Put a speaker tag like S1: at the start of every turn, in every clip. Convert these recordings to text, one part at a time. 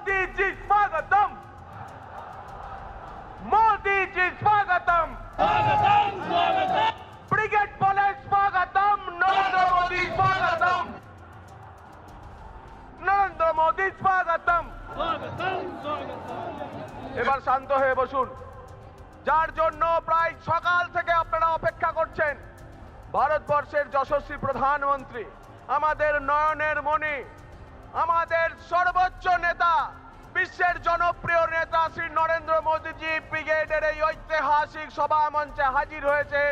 S1: मोदी जी स्वागतम, मोदी जी स्वागतम, ब्रिगेड बोले स्वागतम, नरेंद्र मोदी स्वागतम, नरेंद्र मोदी स्वागतम। এবার শান্ত হয়ে বসুন। যার জন্য প্রায় সকাল থেকে আপনারা অপেক্ষা করছেন, ভারতবর্ষের যশস্বী প্রধানমন্ত্রী, আমাদের নয়নের মণি, আমাদের সর্বোচ্চ নেতা, বিশ্বের জনপ্রিয় নেতা শ্রী নরেন্দ্র মোদীজি ব্রিগেডের এই ঐতিহাসিক সভা মঞ্চে হাজির হয়েছেন।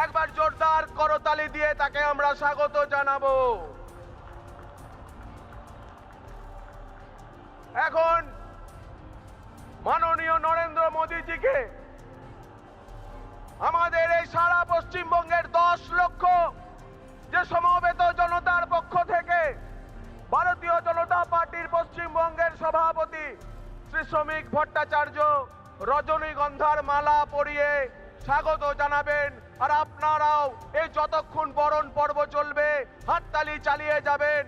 S1: একবার জোরদার করতালি দিয়ে তাকে আমরা স্বাগত জানাবো। এখন মাননীয় নরেন্দ্র মোদীজিকে আমাদের এই সারা পশ্চিমবঙ্গের 10 লক্ষ যে সমবেত জনতার পক্ষ থেকে ভারতীয় জনতা পার্টির পশ্চিমবঙ্গের সভাপতি শ্রী শ্রমিক ভট্টাচার্য রজনীগন্ধার মালা পরিয়ে স্বাগত জানাবেন। আর আপনারাও এই যতক্ষণ বরণ পর্ব চলবে হাততালি চালিয়ে যাবেন।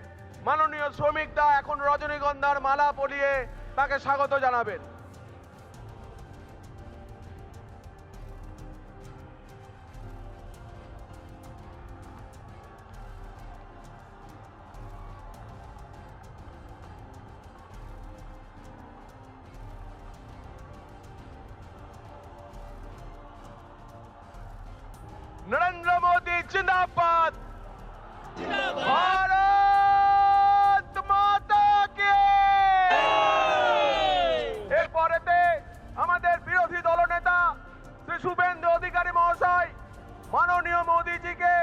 S1: মাননীয় শ্রমিক দা এখন রজনীগন্ধার মালা পরিয়ে তাকে স্বাগত জানাবেন। नरेंद्र मोदी जिंदाबाद, भारत माता की। এরপরেতে আমাদের বিরোধী দলনেতা শ্রী শুভেন্দু অধিকারী মহাশয় মাননীয় মোদীজিকে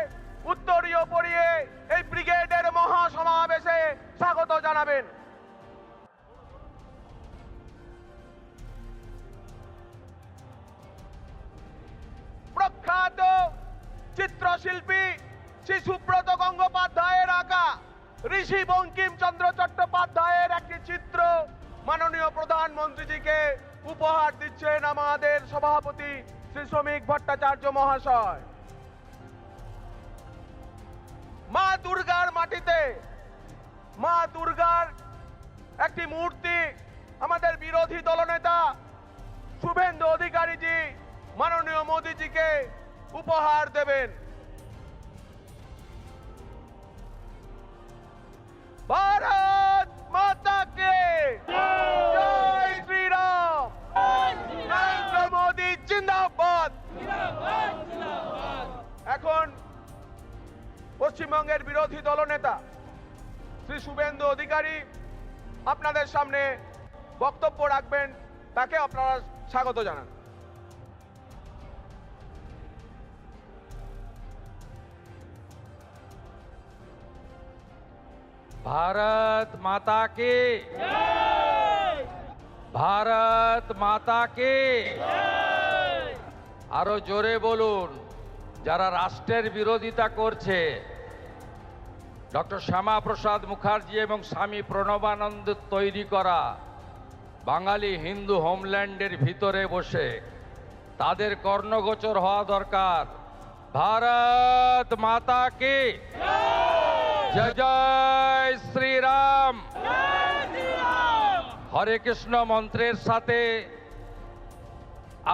S1: উত্তরীয় পরিয়ে এই ব্রিগেডের মহাসমাবেশে স্বাগত জানাবেন। প্রখ্যাত চিত্রশিল্পী শ্রী সুব্রত গঙ্গোপাধ্যায়ের আঁকা ঋষি বঙ্কিমচন্দ্র চট্টোপাধ্যায়ের একটি চিত্র মাননীয় প্রধানমন্ত্রীজিকে উপহার দিচ্ছেন আমাদের সভাপতি শ্রী শ্রমিক ভট্টাচার্য মহাশয়। মা দুর্গার মাটিতে মা দুর্গার একটি মূর্তি আমাদের বিরোধী দলনেতা শুভেন্দু অধিকারীজি মাননীয় মোদীজিকে উপহার দেবেন। ভারত মাতা কে জয় শ্রীরাম, নরেন্দ্র মোদী জিন্দাবাদ। এখন পশ্চিমবঙ্গের বিরোধী দলনেতা শ্রী শুভেন্দু অধিকারী আপনাদের সামনে বক্তব্য রাখবেন, তাকে আপনারা স্বাগত জানান।
S2: भारत माता की, भारत माता की। আরো জোরে বলুন। যারা রাষ্ট্রের বিরোধিতা করছে, ডক্টর শ্যামাপ্রসাদ মুখার্জি এবং স্বামী প্রণবানন্দ তৈরি করা বাঙালি হিন্দু হোমল্যান্ডের ভিতরে বসে, তাদের কর্ণগোচর হওয়া দরকার। ভারত মাতা কি, জয় জয় শ্রীরাম। হরে কৃষ্ণ মন্ত্রের সাথে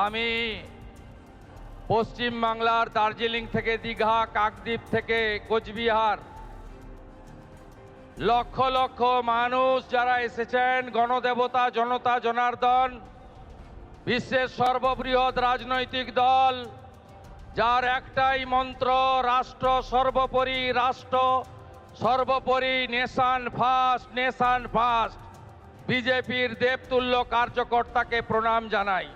S2: আমি পশ্চিম বাংলার দার্জিলিং থেকে দীঘা, কাকদ্বীপ থেকে কোচবিহার, লক্ষ লক্ষ মানুষ যারা এসেছেন, গণদেবতা জনতা জনার্দন, বিশ্বের সর্ববৃহৎ রাজনৈতিক দল যার একটাই মন্ত্র, রাষ্ট্র সর্বোপরি, রাষ্ট্র সর্বোপরি, নেশন ফার্স্ট, নেশন ফার্স্ট। বিজেপির দেবতুল্য কার্যকর্তাকে প্রণাম জানাই।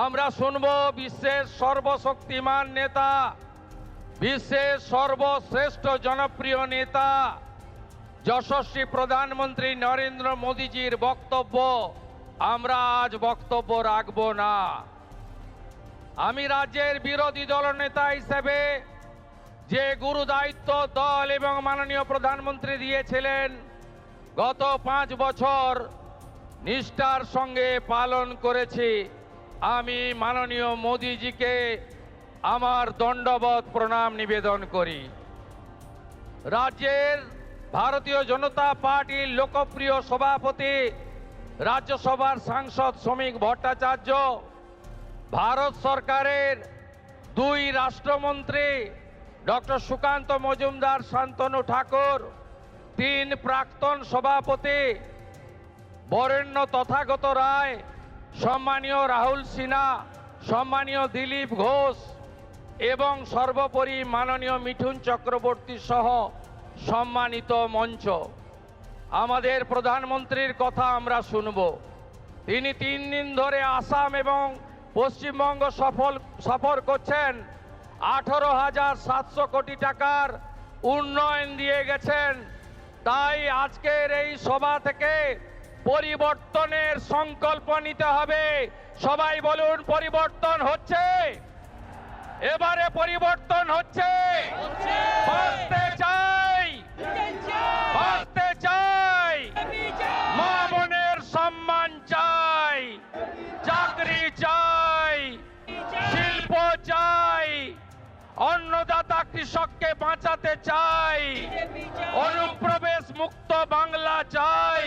S2: আমরা শুনব বিশ্বের সর্বশক্তিমান নেতা, বিশ্বের সর্বশ্রেষ্ঠ জনপ্রিয় নেতা যশস্বী প্রধানমন্ত্রী নরেন্দ্র মোদীজির বক্তব্য। আমরা আজ বক্তব্য রাখব না। আমি রাজ্যের বিরোধী দলনেতা হিসেবে যে গুরু দায়িত্ব দল এবং মাননীয় প্রধানমন্ত্রী দিয়েছিলেন, গত 5 বছর নিষ্ঠার সঙ্গে পালন করেছি। আমি মাননীয় মোদীজিকে আমার দণ্ডবত প্রণাম নিবেদন করি। রাজ্যের ভারতীয় জনতা পার্টির লোকপ্রিয় সভাপতি রাজ্যসভার সাংসদ শ্রমিক ভট্টাচার্য, ভারত সরকারের 2 রাষ্ট্রমন্ত্রী ডক্টর সুকান্ত মজুমদার, শান্তনু ঠাকুর, 3 প্রাক্তন সভাপতি বরেণ্য তথাগত রায়, সম্মানীয় রাহুল সিনহা, সম্মানীয় দিলীপ ঘোষ এবং সর্বোপরি মাননীয় মিঠুন চক্রবর্তী সহ সম্মানিত মঞ্চ। আমাদের প্রধানমন্ত্রীর কথা আমরা শুনব। তিনি 3 দিন ধরে আসাম এবং পশ্চিমবঙ্গ সফর করছেন। 18,700 কোটি টাকার উন্নয়ন দিয়ে গেছেন। তাই আজকের এই সভা থেকে পরিবর্তনের সংকল্প নিতে হবে। সবাই বলুন, পরিবর্তন হচ্ছে, এবারে পরিবর্তন হচ্ছে। বাঁচতে চাই, বাঁচতে চাই, মা বোনের সম্মান চাই, চাকরি চাই, শিল্প চাই, অন্নদাতা কৃষককে বাঁচাতে চাই, অনুপ্রবেশ মুক্ত বাংলা চাই,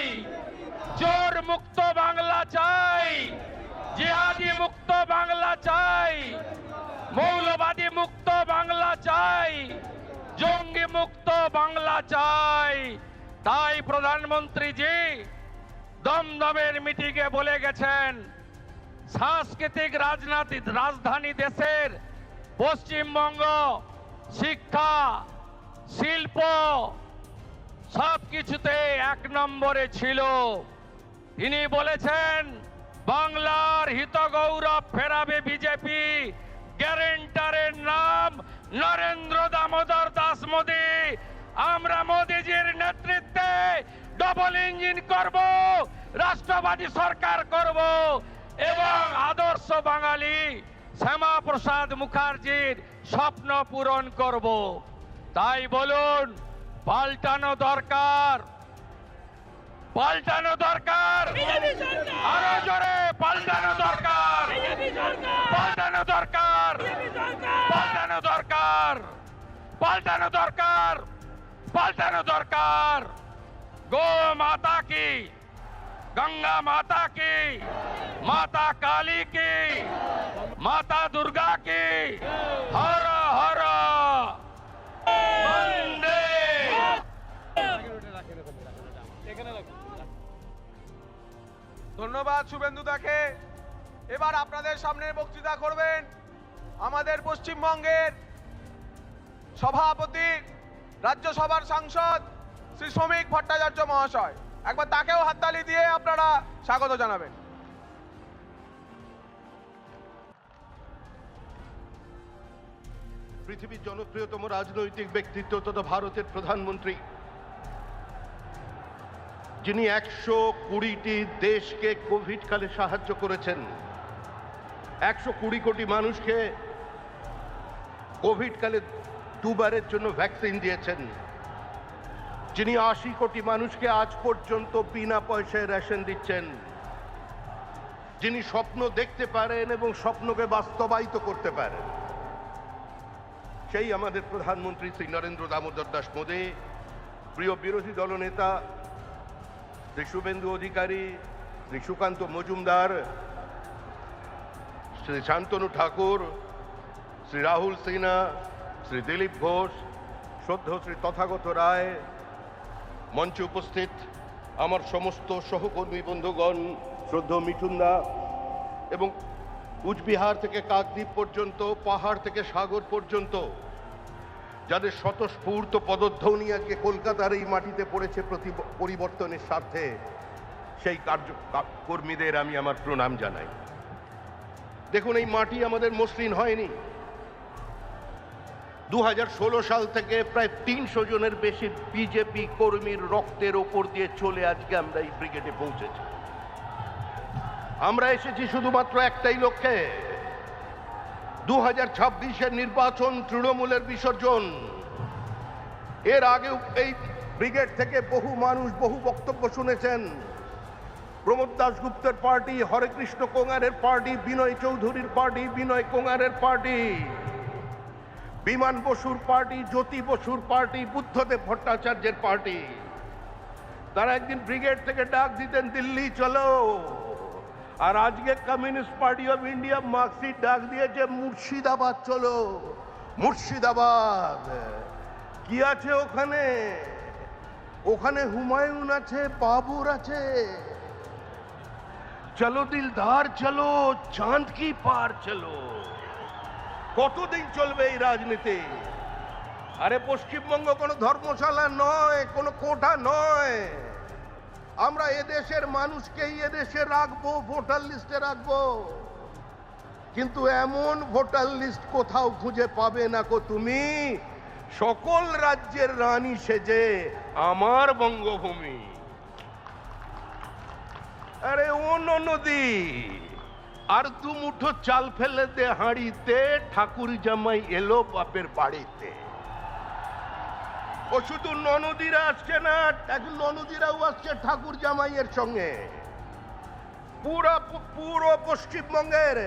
S2: চোর মুক্ত বাংলা চাই, জিহাদি মুক্ত বাংলা চাই, মৌলবাদী মুক্ত বাংলা চাই, জঙ্গি মুক্ত বাংলা চাই। তাই প্রধানমন্ত্রীজি দমদমের মিটিংয়ে বলে গেছেন, সাংস্কৃতিক রাজধানী দেশের পশ্চিমবঙ্গ শিক্ষা, শিল্প সবকিছুতে 1 নম্বরে ছিল। তিনি বলেছেন, বাংলার হিত গৌরব ফেরাবে বিজেপি, গ্যারেন্টারের নাম নরেন্দ্র দামোদর দাস মোদী। আমরা মোদীজির নেতৃত্বে ডবল ইঞ্জিন করব, রাষ্ট্রবাদী সরকার করব এবং আদর্শ বাঙালি শ্যামা প্রসাদ মুখার্জির স্বপ্ন পূরণ করব। তাই বলুন, পাল্টানো দরকার, পাল্টানো দরকার, আরো জোরে পাল্টানো দরকার, পাল্টানো দরকার, পাল্টানো দরকার, পাল্টানো দরকার, পাল্টানো দরকার। গো মাতা কি, गंगा माता की, माता काली की, माता दुर्गा की, हर हर वंदे।
S1: ধন্যবাদ শুভেন্দুদাকে। এবার আপনাদের সামনে বক্তৃতা করবেন আমাদের পশ্চিমবঙ্গের সভাপতি, রাজ্যসভার সাংসদ শ্রী শ্রমিক ভট্টাচার্য মহাশয়। একবার তাকেও হাততালি দিয়ে আপনারা স্বাগত জানাবেন।
S3: পৃথিবীর জনপ্রিয়তম রাজনৈতিক ব্যক্তিত্ব তথা ভারতের প্রধানমন্ত্রী, যিনি 120টি দেশকে কোভিড কালে সাহায্য করেছেন, 120 কোটি মানুষকে কোভিড কালে 2বারের জন্য ভ্যাকসিন দিয়েছেন, যিনি 80 কোটি মানুষকে আজ পর্যন্ত বিনা পয়সায় রেশন দিচ্ছেন, যিনি স্বপ্ন দেখতে পারেন এবং স্বপ্নকে বাস্তবায়িত করতে পারেন, সেই আমাদের প্রধানমন্ত্রী শ্রী নরেন্দ্র দামোদর দাস মোদী। প্রিয় বিরোধী দলনেতা শ্রী শুভেন্দু অধিকারী, শ্রী সুকান্ত মজুমদার, শ্রী শান্তনু ঠাকুর, শ্রী রাহুল সিনহা, শ্রী দিলীপ ঘোষ, শ্রদ্ধেয় শ্রী তথাগত রায়, মঞ্চে উপস্থিত আমার সমস্ত সহকর্মী বন্ধুগণ, শ্রদ্ধেয় মিঠুনদা এবং কুচবিহার থেকে কাকদ্বীপ পর্যন্ত, পাহাড় থেকে সাগর পর্যন্ত যাদের স্বতঃস্ফূর্ত পদধ্বনি আজকে কলকাতার এই মাটিতে পড়েছে পরিবর্তনের স্বার্থে, সেই কর্মীদের আমি আমার প্রণাম জানাই। দেখুন, এই মাটি আমাদের মসৃণ হয়নি। 2016 সাল থেকে প্রায় 300 জনের বেশি বিজেপি কর্মীর রক্তের ওপর দিয়ে চলে আজকে আমরা এই ব্রিগেডে পৌঁছেছি। আমরা এসেছি শুধুমাত্র একটাই লক্ষ্যে, 2026-এর নির্বাচন, তৃণমূলের বিসর্জন। এর আগেও এই ব্রিগেড থেকে বহু মানুষ বহু বক্তব্য শুনেছেন। প্রমোদ দাশগুপ্তের পার্টি, হরেকৃষ্ণ কোঙারের পার্টি, বিনয় চৌধুরীর পার্টি, বিনয় কোঙারের পার্টি, বিমান বসুর পার্টি, জ্যোতি বসুর পার্টি, বুদ্ধদেব ভট্টাচার্যের পার্টি। তারা একদিন ব্রিগেড থেকে ডাক দিতেন দিল্লি চলো, আর আজকে communist party of India Marxist ডাক দিয়েছে মুর্শিদাবাদ চলো, মুর্শিদাবাদ। কি আছে ওখানে? ওখানে হুমায়ুন আছে, বাবুর আছে। চলো দিলদার চলো, চাঁদ কি পার চলো। কতদিন চলবে এই রাজনীতি? আরে পশ্চিমবঙ্গ কোনো ধর্মশালা নয়, কোনো কোঠা নয়। আমরা এদেশের মানুষকেই এদেশে রাখবো, ভোটার লিস্টে রাখবো, কিন্তু এমন ভোটার লিস্ট কোথাও খুঁজে পাবে না কো তুমি, সকল রাজ্যের রানী সেজে আমার বঙ্গভূমি। আরে ও নদী, আর দু মুঠো চাল ফেলে দে হাঁড়িতে, ঠাকুর জামাই এলো বাপের বাড়িতে। ও শুধু ননদীরা আসছে না, এখন ননদীরাও আসছে ঠাকুর জামাইয়ের সঙ্গে। পুরো পশ্চিমবঙ্গের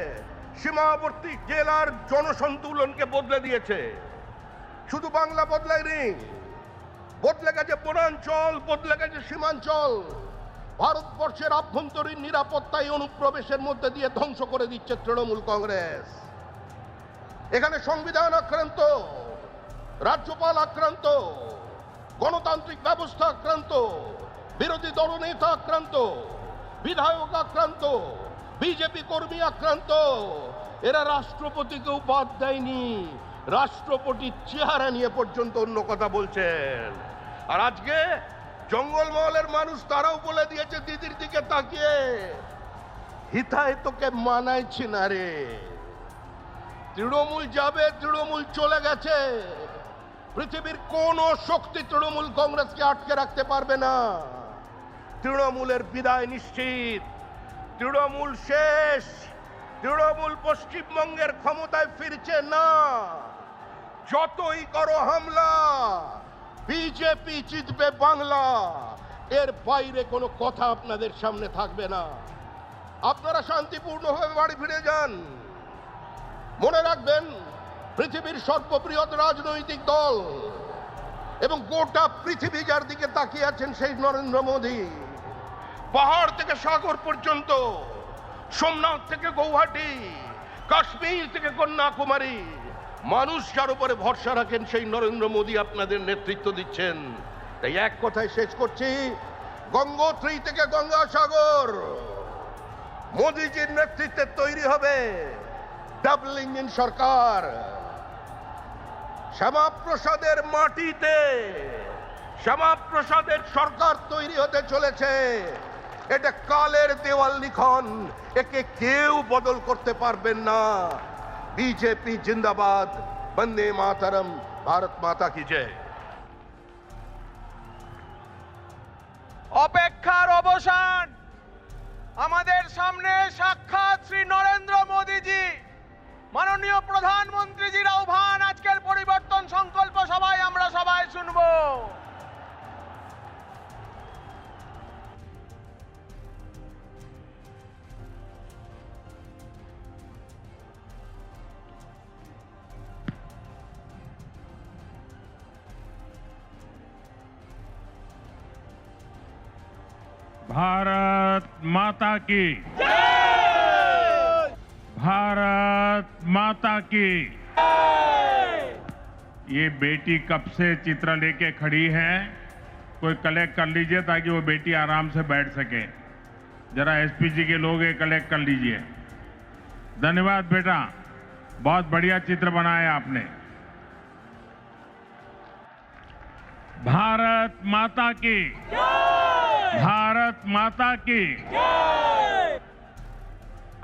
S3: সীমাবর্তী জেলার জনসন্তুলনকে বদলে দিয়েছে। শুধু বাংলা বদলায়নি, বদলে গেছে বনাঞ্চল, বদলে গেছে সীমাঞ্চল। ভারতবর্ষের আভ্যন্তরীণ নিরাপত্তায় অনুপ্রবেশের মধ্যে দিয়ে ধ্বংস করে দিচ্ছে তৃণমূল কংগ্রেস। এখানে সংবিধান আক্রান্ত, রাজ্যপাল আক্রান্ত, গণতান্ত্রিক ব্যবস্থা আক্রান্ত, বিরোধী দলনেতা আক্রান্ত, বিধায়ক আক্রান্ত, বিজেপি কর্মী আক্রান্ত। এরা রাষ্ট্রপতিকেও বাদ দেয়নি, রাষ্ট্রপতির চেহারা নিয়ে পর্যন্ত অন্য কথা বলছেন। আর আজকে জঙ্গলমহলের মানুষ তারাও বলে দিয়েছে দিদির দিকে তাকিয়ে, হিতায় তোকে মানাইছি না রে। তৃণমূল যাবে, তৃণমূল চলে গেছে। পৃথিবীর কোন শক্তি তৃণমূল কংগ্রেসকে আটকে রাখতে পারবে না। তৃণমূলের বিদায় নিশ্চিত, তৃণমূল শেষ। তৃণমূল পশ্চিমবঙ্গের ক্ষমতায় ফিরছে না। যতই করো হামলা, বিজেপি জিতবে বাংলা, এর বাইরে কোনো কথা আপনাদের সামনে থাকবে না। আপনারা শান্তিপূর্ণভাবে বাড়ি ফিরে যান। মনে রাখবেন, পৃথিবীর সর্ববৃহৎ রাজনৈতিক দল এবং গোটা পৃথিবী যার দিকে তাকিয়ে আছেন সেই নরেন্দ্র মোদী। পাহাড় থেকে সাগর পর্যন্ত, সোমনাথ থেকে গৌহাটি, কাশ্মীর থেকে কন্যাকুমারী, মানুষ যার উপরে ভরসা রাখেন সেই নরেন্দ্র মোদী আপনাদের নেতৃত্ব দিচ্ছেন। তাই এক কথায় শেষ করছি, গঙ্গোত্রী থেকে গঙ্গাসাগর মোদীজির নেতৃত্বে তৈরি হবে ডাবল ইঞ্জিন সরকার। শ্যামাপ্রসাদের মাটিতে শ্যামাপ্রসাদের সরকার তৈরি হতে চলেছে। এটা কালের দেওয়াল লিখন, একে কেউ বদল করতে পারবেন না। বিজেপি জিন্দাবাদ, বন্দে মাতরম, ভারত মাতা কি জয়।
S1: অপেক্ষার অবসান। আমাদের সামনে সাক্ষাৎ শ্রী নরেন্দ্র মোদীজি, মাননীয় প্রধানমন্ত্রীজির আহ্বান। আজকের পরিবর্তন সংকল্প সভায় আমরা সবাই শুনবো।
S4: भारत माता की भारत माता की। ये बेटी कब से चित्र लेके खड़ी है, कोई कलेक्ट कर लीजिए ताकि वो बेटी आराम से बैठ सके। जरा एसपीजी के लोग ये कलेक्ट कर लीजिए। धन्यवाद बेटा, बहुत बढ़िया चित्र बनाया आपने। भारत माता की, भारत माता की।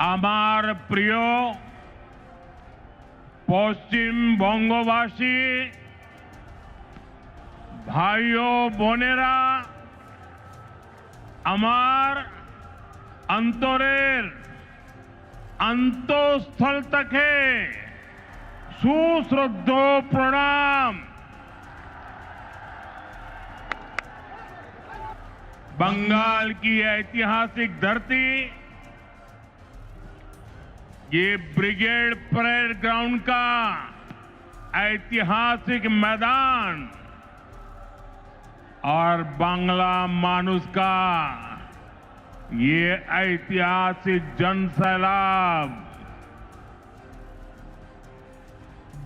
S4: আমার প্রিয় পশ্চিমবঙ্গবাসী ভাইও বোনেরা, আমার অন্তরের অন্তঃস্থল থেকে সুশ্রদ্ধ প্রণাম। बंगाल की ऐतिहासिक धरती, ये ब्रिगेड परेड ग्राउंड का ऐतिहासिक मैदान और बांग्ला मानुष का ये ऐतिहासिक जनसैलाब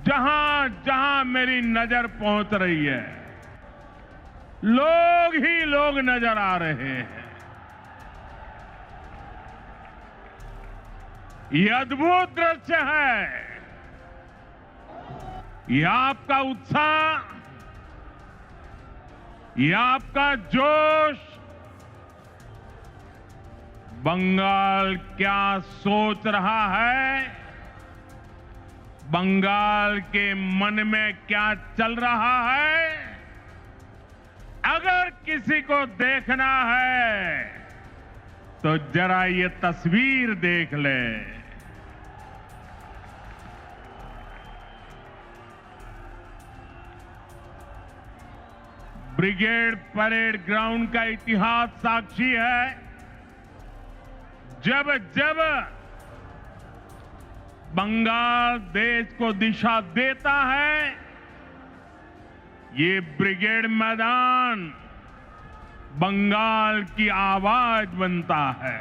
S4: जहां जहां मेरी नजर पहुंच रही है, लोग ही लोग नजर आ रहे हैं। ये अद्भुत दृश्य है। ये आपका उत्साह, ये आपका जोश, बंगाल क्या सोच रहा है, बंगाल के मन में क्या चल रहा है, अगर किसी को देखना है तो जरा ये तस्वीर देख ले। ब्रिगेड परेड ग्राउंड का इतिहास साक्षी है। जब जब बंगाल देश को दिशा देता है, ये ब्रिगेड मैदान बंगाल की आवाज बनता है।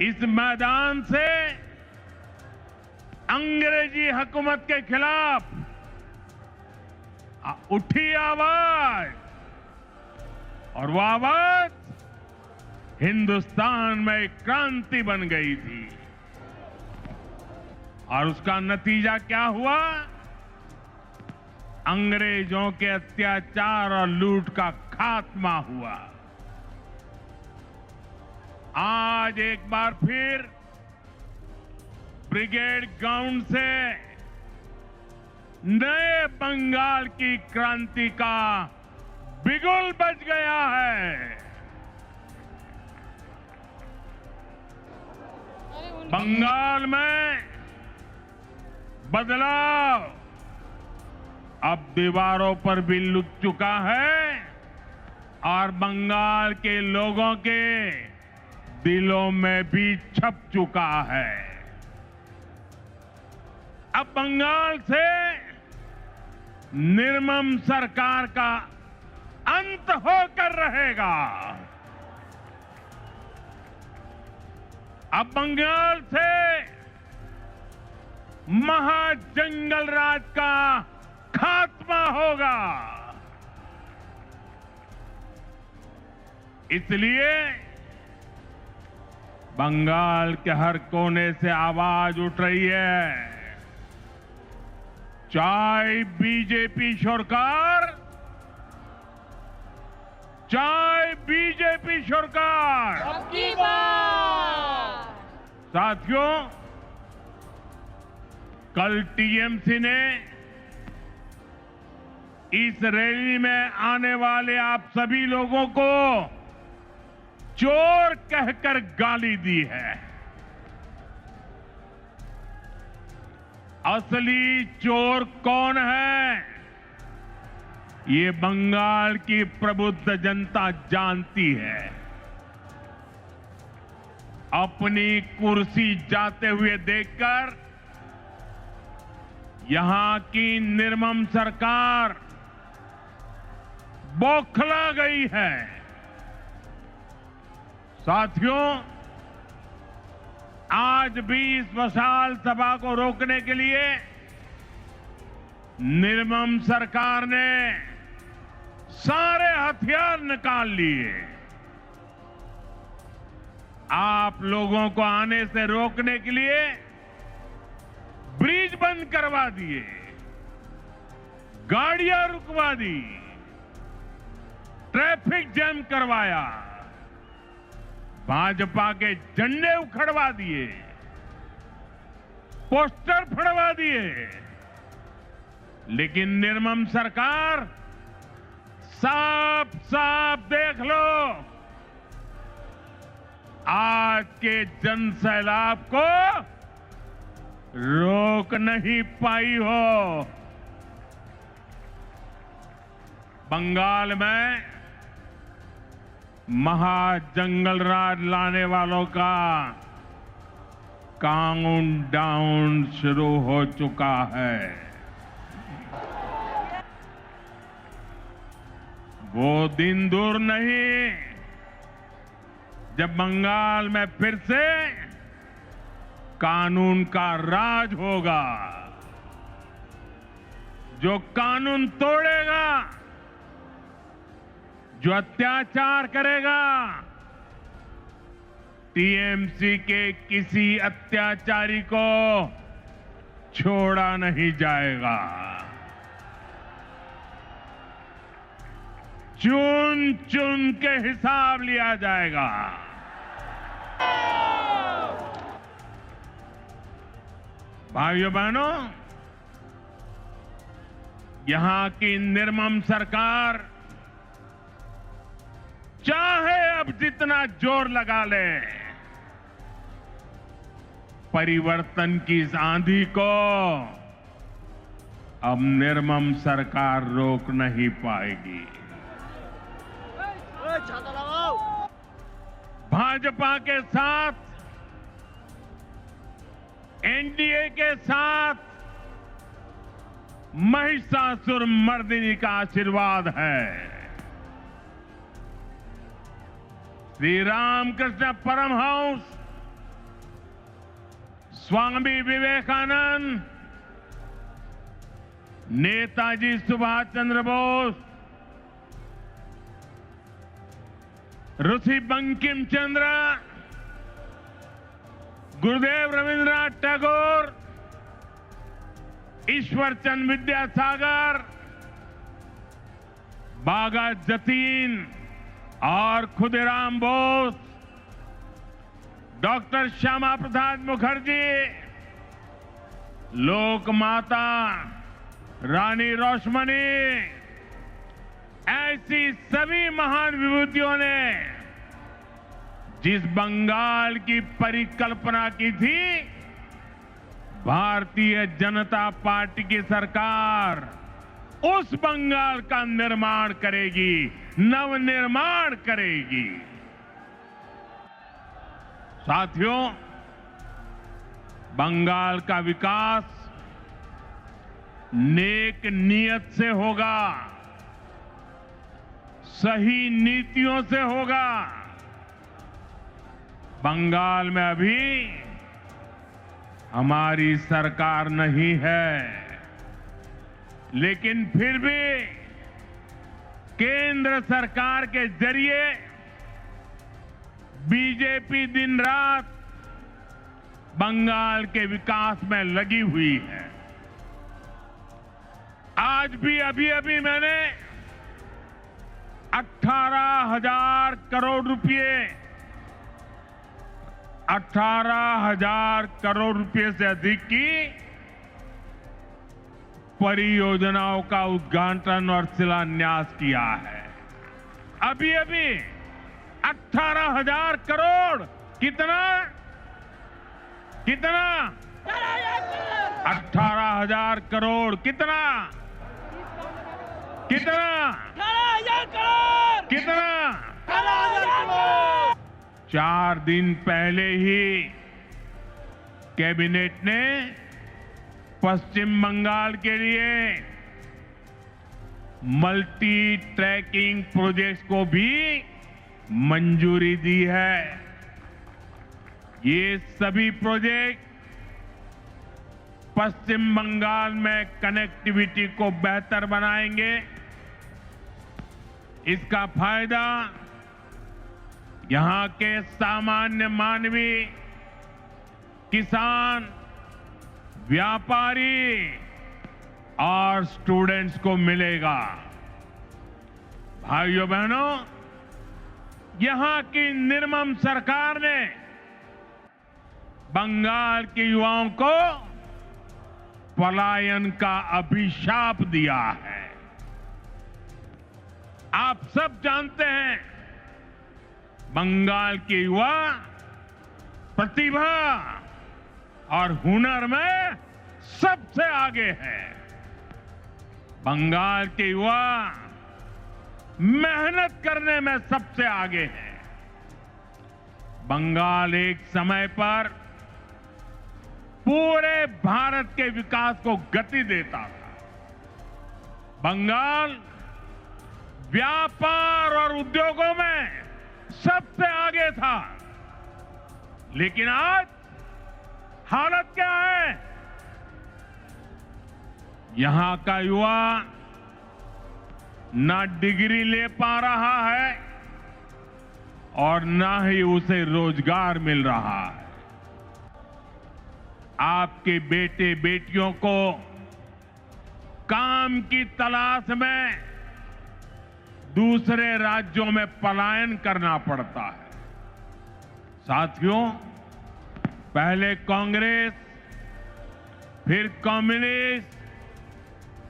S4: इस मैदान से अंग्रेजी हुकूमत के खिलाफ उठी आवाज, और वो आवाज हिंदुस्तान में एक क्रांति बन गई थी। और उसका नतीजा क्या हुआ? अंग्रेजों के अत्याचार और लूट का खात्मा हुआ। आज एक बार फिर ब्रिगेड ग्राउंड से नए बंगाल की क्रांति का बिगुल बज गया है। बंगाल में बदलाव अब दीवारों पर भी लुट चुका है और बंगाल के लोगों के दिलों में भी छप चुका है। अब बंगाल से निर्मम सरकार का अंत होकर रहेगा। अब बंगाल से महाजंगल राज का खात्मा होगा। इसलिए बंगाल के हर कोने से आवाज उठ रही है, चाहे बीजेपी सरकार, चाहे बीजेपी सरकार। साथियों, कल टीएमसी ने इस रैली में आने वाले आप सभी लोगों को चोर कहकर गाली दी है। असली चोर कौन है, ये बंगाल की प्रबुद्ध जनता जानती है। अपनी कुर्सी जाते हुए देखकर यहां की निर्मम सरकार बौखला गई है। साथियों, आज भी इस विशाल सभा को रोकने के लिए निर्मम सरकार ने सारे हथियार निकाल लिए। आप लोगों को आने से रोकने के लिए ब्रिज बंद करवा दिए, गाड़ियां रुकवा दी, ट्रैफिक जैम करवाया, भाजपा के झंडे उखड़वा दिए, पोस्टर फड़वा दिए। लेकिन निर्मम सरकार, साफ साफ देख लो, आज के जनसैलाब को रोक नहीं पाई हो। बंगाल में महाजंगल राज लाने वालों का काउंटडाउन शुरू हो चुका है। वो दिन दूर नहीं जब बंगाल में फिर से कानून का राज होगा। जो कानून तोड़ेगा, जो अत्याचार करेगा, टीएमसी के किसी अत्याचारी को छोड़ा नहीं जाएगा। चुन चुन के हिसाब लिया जाएगा। भाइयों बहनों, यहां की निर्मम सरकार चाहे अब जितना जोर लगा ले, परिवर्तन की इस आंधी को अब निर्मम सरकार रोक नहीं पाएगी। भाजपा के साथ, एनडीए के साथ महिषासुर मर्दिनी का आशीर्वाद है। श्री रामकृष्ण परमहंस, स्वामी विवेकानंद, नेताजी सुभाष चंद्र बोस, ऋषि बंकिम चंद्र, गुरुदेव रविंद्रनाथ टैगोर, ईश्वर चंद विद्यासागर, बागा जतीन और खुदीराम बोस, डॉक्टर श्यामा प्रसाद मुखर्जी, लोक माता रानी रोशमनी, ऐसी सभी महान विभूतियों ने जिस बंगाल की परिकल्पना की थी, भारतीय जनता पार्टी की सरकार उस बंगाल का निर्माण करेगी, नवनिर्माण करेगी। साथियों, बंगाल का विकास नेक नियत से होगा, सही नीतियों से होगा। बंगाल में अभी हमारी सरकार नहीं है, लेकिन फिर भी केंद्र सरकार के जरिए बीजेपी दिन रात बंगाल के विकास में लगी हुई है। आज भी अभी मैंने 18,000 करोड़ रुपए 18,000 करोड़ रुपए से अधिक की परियोजनाओं का उद्घाटन और शिलान्यास किया है। अभी 18,000 करोड़ कितना 18,000 करोड़ कितना 4 दिन पहले ही कैबिनेट ने पश्चिम बंगाल के लिए मल्टी ट्रैकिंग प्रोजेक्ट्स को भी मंजूरी दी है। ये सभी प्रोजेक्ट पश्चिम बंगाल में कनेक्टिविटी को बेहतर बनाएंगे। इसका फायदा यहां के सामान्य मानवी, किसान, व्यापारी और स्टूडेंट्स को मिलेगा। भाइयों बहनों, यहां की निर्मम सरकार ने बंगाल के युवाओं को पलायन का अभिशाप दिया है। आप सब जानते हैं, बंगाल के युवा प्रतिभा और हुनर में सबसे आगे है। बंगाल के युवा मेहनत करने में सबसे आगे है। बंगाल एक समय पर पूरे भारत के विकास को गति देता था। बंगाल व्यापार और उद्योगों में सबसे आगे था, लेकिन आज हालत क्या है? यहां का युवा ना डिग्री ले पा रहा है और ना ही उसे रोजगार मिल रहा है। आपके बेटे बेटियों को काम की तलाश में दूसरे राज्यों में पलायन करना पड़ता है। साथियों, पहले कांग्रेस, फिर कम्युनिस्ट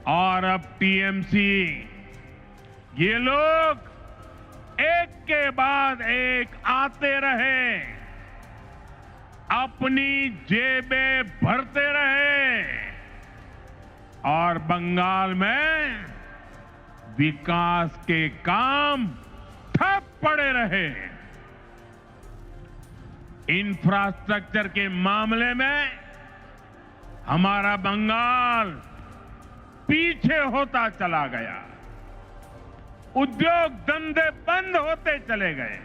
S4: और अब टीएमसी, ये लोग एक के बाद एक आते रहे, अपनी जेबें भरते रहे और बंगाल में विकास के काम ठप पड़े रहे। इंफ्रास्ट्रक्चर के मामले में हमारा बंगाल पीछे होता चला गया, उद्योग धंधे बंद होते चले गए।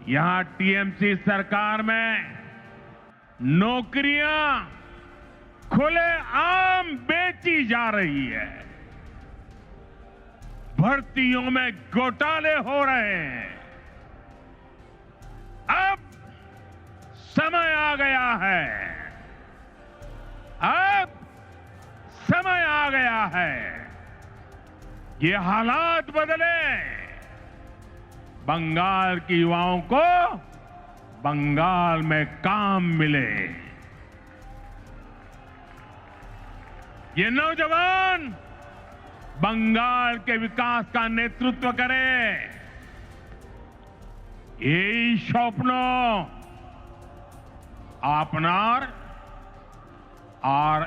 S4: यहां टीएमसी सरकार में नौकरियां खुलेआम बेची जा रही है, भर्तियों में घोटाले हो रहे हैं। अब समय आ गया है, अब समय आ गया है, ये हालात बदले, बंगाल के युवाओं को बंगाल में काम मिले। ये नौजवान बंगाल के विकास का नेतृत्व करें, এই স্বপ্ন আপনার আর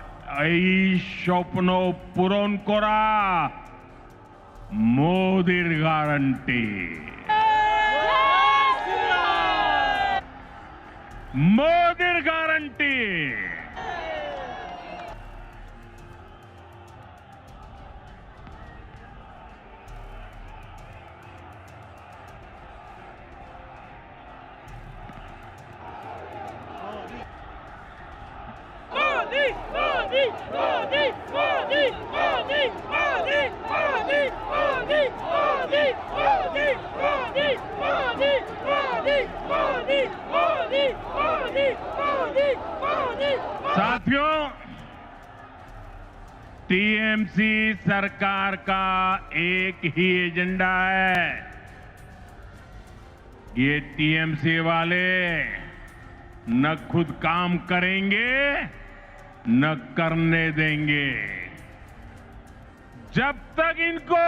S4: এই স্বপ্ন পূরণ করা মোদির গ্যারান্টি, মোদির গ্যারান্টি। साथियों, टीएमसी सरकार का एक ही एजेंडा है, ये टीएमसी वाले न खुद काम करेंगे न करने देंगे। जब तक इनको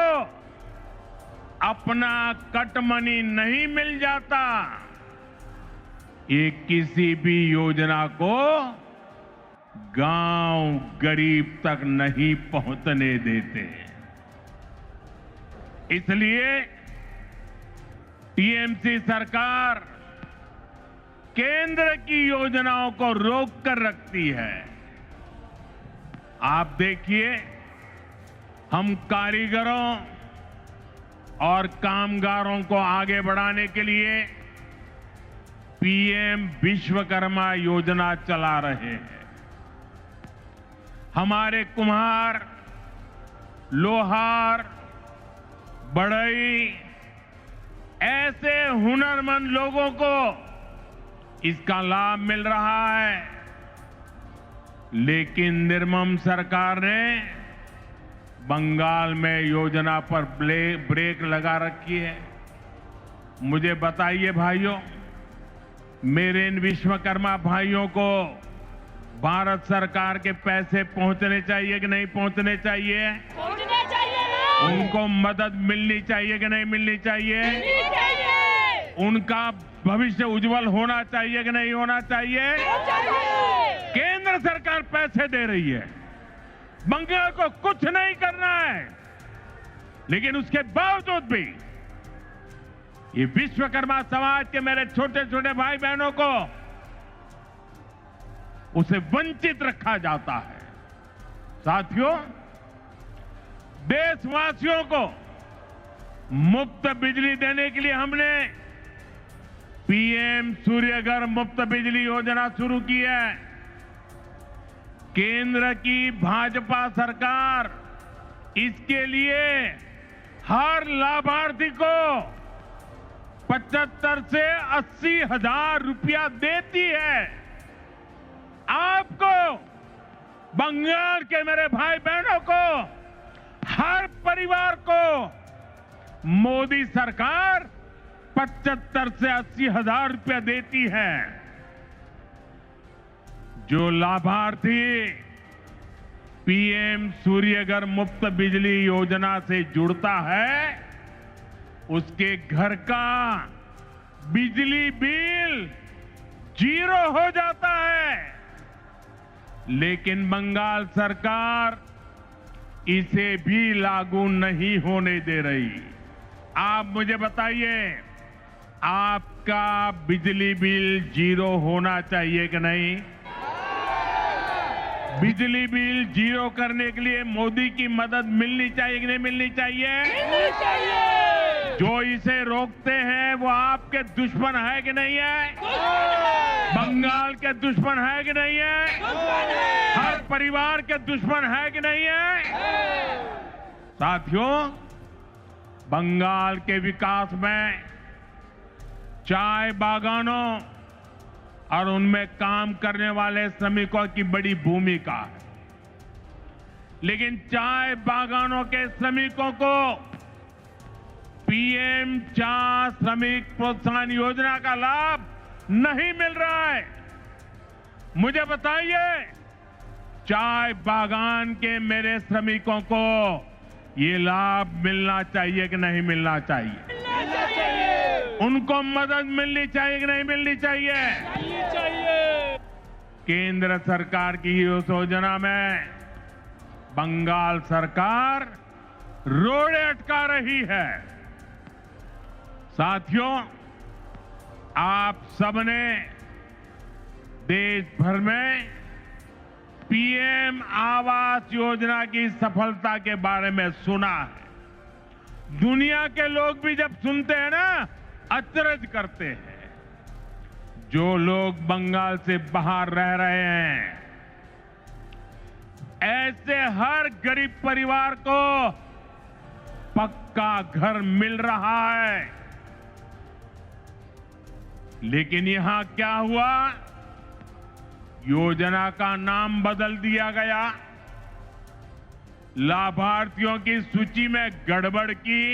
S4: अपना कट मनी नहीं मिल जाता, ये किसी भी योजना को गांव गरीब तक नहीं पहुंचने देते। इसलिए टीएमसी सरकार केंद्र की योजनाओं को रोक कर रखती है। आप देखिए, हम कारीगरों और कामगारों को आगे बढ़ाने के लिए पीएम विश्वकर्मा योजना चला रहे हैं। हमारे कुम्हार, लोहार, बढ़ई, ऐसे हुनरमंद लोगों को इसका लाभ मिल रहा है, लेकिन निर्मम सरकार ने बंगाल में योजना पर ब्रेक लगा रखी है। मुझे बताइए भाइयों, मेरे इन विश्वकर्मा भाइयों को भारत सरकार के पैसे पहुंचने चाहिए कि नहीं पहुंचने चाहिए?
S5: पहुंचने चाहिए।
S4: उनको मदद मिलनी चाहिए कि नहीं मिलनी चाहिए?
S5: मिलनी चाहिए।
S4: उनका भविष्य उज्जवल होना चाहिए कि नहीं होना चाहिए? केंद्र सरकार पैसे दे रही है, बंगाल को कुछ नहीं करना है, लेकिन उसके बावजूद भी ये विश्वकर्मा समाज के मेरे छोटे छोटे भाई बहनों को उसे वंचित रखा जाता है। साथियों, देशवासियों को मुफ्त बिजली देने के लिए हमने पीएम सूर्यघर मुफ्त बिजली योजना शुरू की है। केंद्र की भाजपा सरकार इसके लिए हर लाभार्थी को 75 से 80 हजार रुपया देती है। आपको, बंगाल के मेरे भाई बहनों को, हर परिवार को मोदी सरकार 75 से 80 हजार रुपया देती है। जो लाभार्थी पीएम सूर्यघर मुफ्त बिजली योजना से जुड़ता है, उसके घर का बिजली बिल 0 हो जाता है। लेकिन बंगाल सरकार इसे भी लागू नहीं होने दे रही। आप मुझे बताइए, आपका बिजली बिल 0 होना चाहिए कि नहीं? बिजली बिल 0 करने के लिए मोदी की मदद मिलनी चाहिए कि नहीं मिलनी चाहिए?
S5: मिलनी चाहिए।
S4: जो इसे रोकते हैं वो आपके दुश्मन है कि नहीं है? बंगाल के दुश्मन है कि नहीं है? हर परिवार के दुश्मन है कि नहीं है? साथियों, बंगाल के विकास में चाय बागानों और उनमें काम करने वाले श्रमिकों की बड़ी भूमिका है। लेकिन चाय बागानों के श्रमिकों को पीएम चाय श्रमिक प्रोत्साहन योजना का लाभ नहीं मिल रहा है। मुझे बताइए, चाय बागान के मेरे श्रमिकों को ये लाभ मिलना चाहिए कि नहीं मिलना चाहिए?
S5: मिलना चाहिए।
S4: उनको मदद मिलनी चाहिए कि नहीं मिलनी चाहिए?
S5: मिलनी चाहिए।
S4: केंद्र सरकार की इस योजना में बंगाल सरकार रोड़े अटका रही है। साथियों, आप सबने देश भर में पीएम आवास योजना की सफलता के बारे में सुना है। दुनिया के लोग भी जब सुनते हैं ना, अचरज करते हैं। जो लोग बंगाल से बाहर रह रहे हैं, ऐसे हर गरीब परिवार को पक्का घर मिल रहा है। लेकिन यहां क्या हुआ? योजना का नाम बदल दिया गया, लाभार्थियों की सूची में गड़बड़ की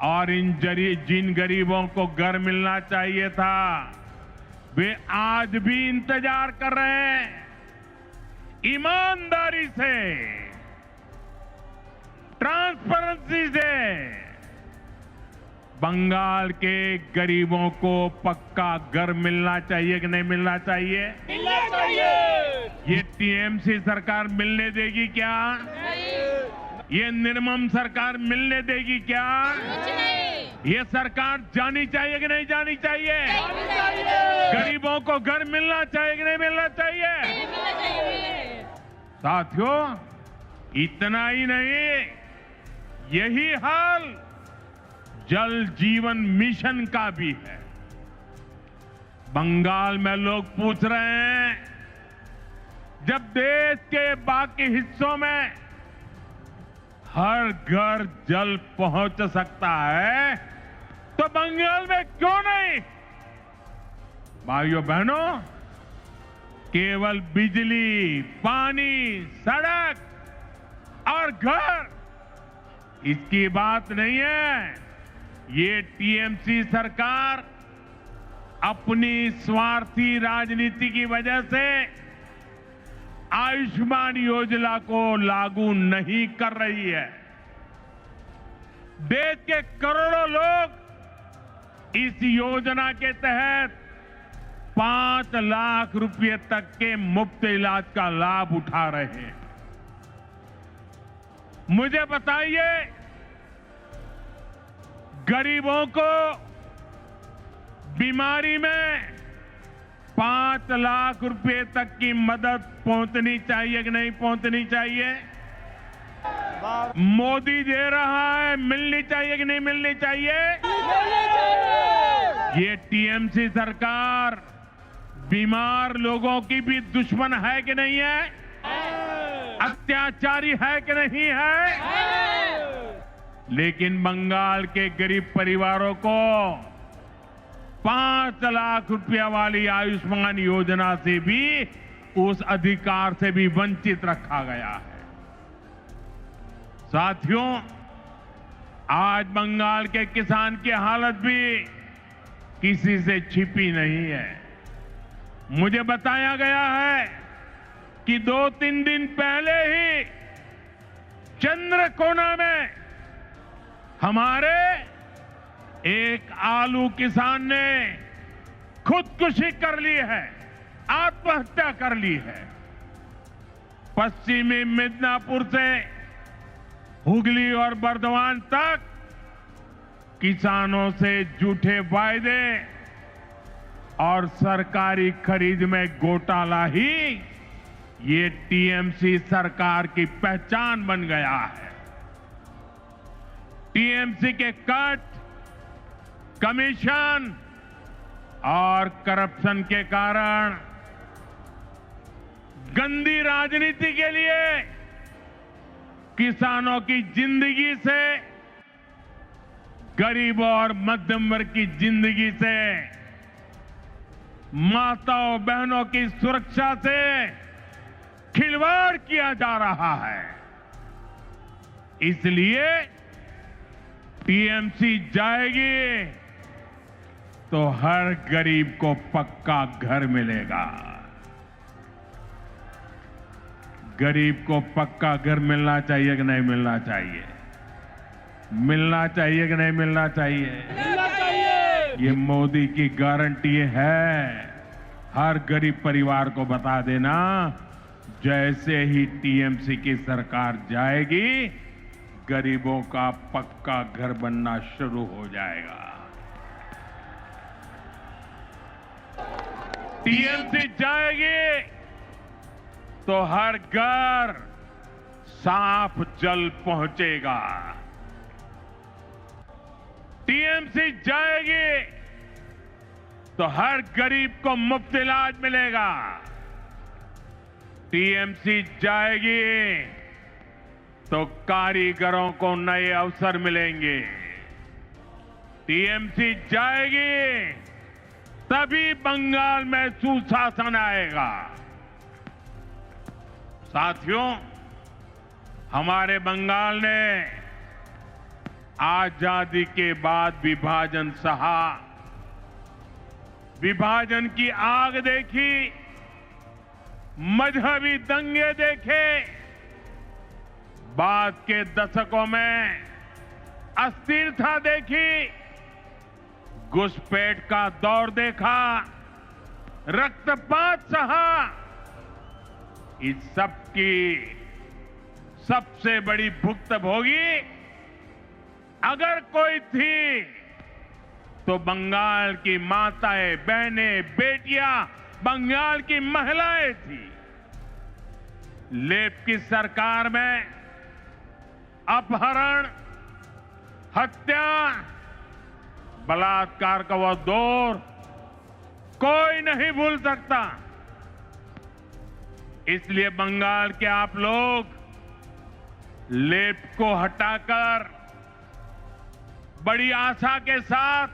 S4: और जिन गरीबों को घर मिलना चाहिए था, वे आज भी इंतजार कर रहे हैं। ईमानदारी से, ट्रांसपेरेंसी से बंगाल के गरीबों को पक्का घर मिलना चाहिए कि नहीं मिलना चाहिए?
S5: मिलना चाहिए।
S4: ये टीएमसी सरकार मिलने देगी क्या? ये निर्मम सरकार मिलने देगी क्या? ये सरकार जानी चाहिए कि नहीं जानी चाहिए? गरीबों को घर मिलना चाहिए कि नहीं मिलना चाहिए? साथियों, इतना ही नहीं, यही हाल जल जीवन मिशन का भी है। बंगाल में लोग पूछ रहे हैं, जब देश के बाकी हिस्सों में हर घर जल पहुंच सकता है, तो बंगाल में क्यों नहीं? भाइयों बहनों, केवल बिजली, पानी, सड़क और घर, इसकी बात नहीं है। ये टीएमसी सरकार अपनी स्वार्थी राजनीति की वजह से आयुष्मान योजना को लागू नहीं कर रही है। देश के करोड़ों लोग इस योजना के तहत 5 लाख रुपए तक के मुफ्त इलाज का लाभ उठा रहे हैं। मुझे बताइए, गरीबों को बीमारी में 5 लाख रुपए तक की मदद पहुंचनी चाहिए कि नहीं पहुंचनी चाहिए? मोदी दे रहा है, मिलनी चाहिए कि नहीं मिलनी चाहिए? ये टीएमसी सरकार बीमार लोगों की भी दुश्मन है कि नहीं है? अत्याचारी है कि नहीं है? लेकिन बंगाल के गरीब परिवारों को 5 लाख रुपया वाली आयुष्मान योजना से भी, उस अधिकार से भी वंचित रखा गया है। साथियों, आज बंगाल के किसान की हालत भी किसी से छिपी नहीं है। मुझे बताया गया है कि 2-3 दिन पहले ही चंद्रकोना में हमारे एक आलू किसान ने खुदकुशी कर ली है, आत्महत्या कर ली है। पश्चिमी मिदनापुर से हुगली और बर्दवान तक किसानों से झूठे वायदे और सरकारी खरीद में घोटाला ही ये टीएमसी सरकार की पहचान बन गया है। टीएमसी के कट, कमीशन और करप्शन के कारण गंदी राजनीति के लिए किसानों की जिंदगी से, गरीबों और मध्यम वर्ग की जिंदगी से, माताओं बहनों की सुरक्षा से खिलवाड़ किया जा रहा है। इसलिए टीएमसी जाएगी तो हर गरीब को पक्का घर मिलेगा। गरीब को पक्का घर मिलना चाहिए कि नहीं मिलना चाहिए? मिलना चाहिए कि नहीं मिलना चाहिए?
S5: मिलना चाहिए।
S4: ये मोदी की गारंटी है। हर गरीब परिवार को बता देना, जैसे ही टीएमसी की सरकार जाएगी, गरीबों का पक्का घर बनना शुरू हो जाएगा। टीएमसी जाएगी तो हर घर साफ जल पहुंचेगा। टीएमसी जाएगी तो हर गरीब को मुफ्त इलाज मिलेगा। टीएमसी जाएगी तो कारीगरों को नए अवसर मिलेंगे। टीएमसी जाएगी तभी बंगाल में सुशासन आएगा। साथियों, हमारे बंगाल ने आजादी के बाद विभाजन सहा, विभाजन की आग देखी, मजहबी दंगे देखे, बाद के दशकों में अस्थिरता देखी, घुसपैठ का दौर देखा, रक्तपात सहा। इस सब की सबसे बड़ी भुक्तभोगी अगर कोई थी तो बंगाल की माताएं, बहनें, बेटियां, बंगाल की महिलाएं थी। लेप की सरकार में अपहरण, हत्या, बलात्कार का वो दौर कोई नहीं भूल सकता। इसलिए बंगाल के आप लोग लेप को हटाकर बड़ी आशा के साथ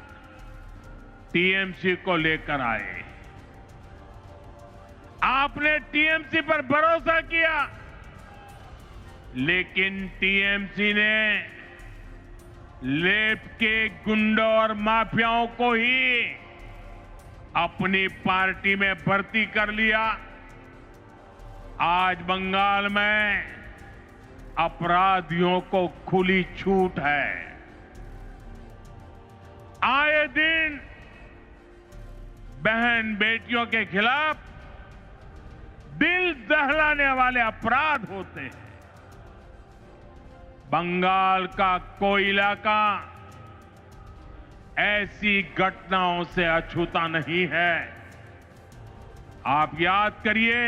S4: टीएमसी को लेकर आए। आपने टीएमसी पर भरोसा किया, लेकिन टीएमसी ने लेप के गुंडों और माफियाओं को ही अपनी पार्टी में भर्ती कर लिया। आज बंगाल में अपराधियों को खुली छूट है। आए दिन बहन बेटियों के खिलाफ दिल दहलाने वाले अपराध होते हैं। बंगाल का कोई इलाका ऐसी घटनाओं से अछूता नहीं है। आप याद करिए,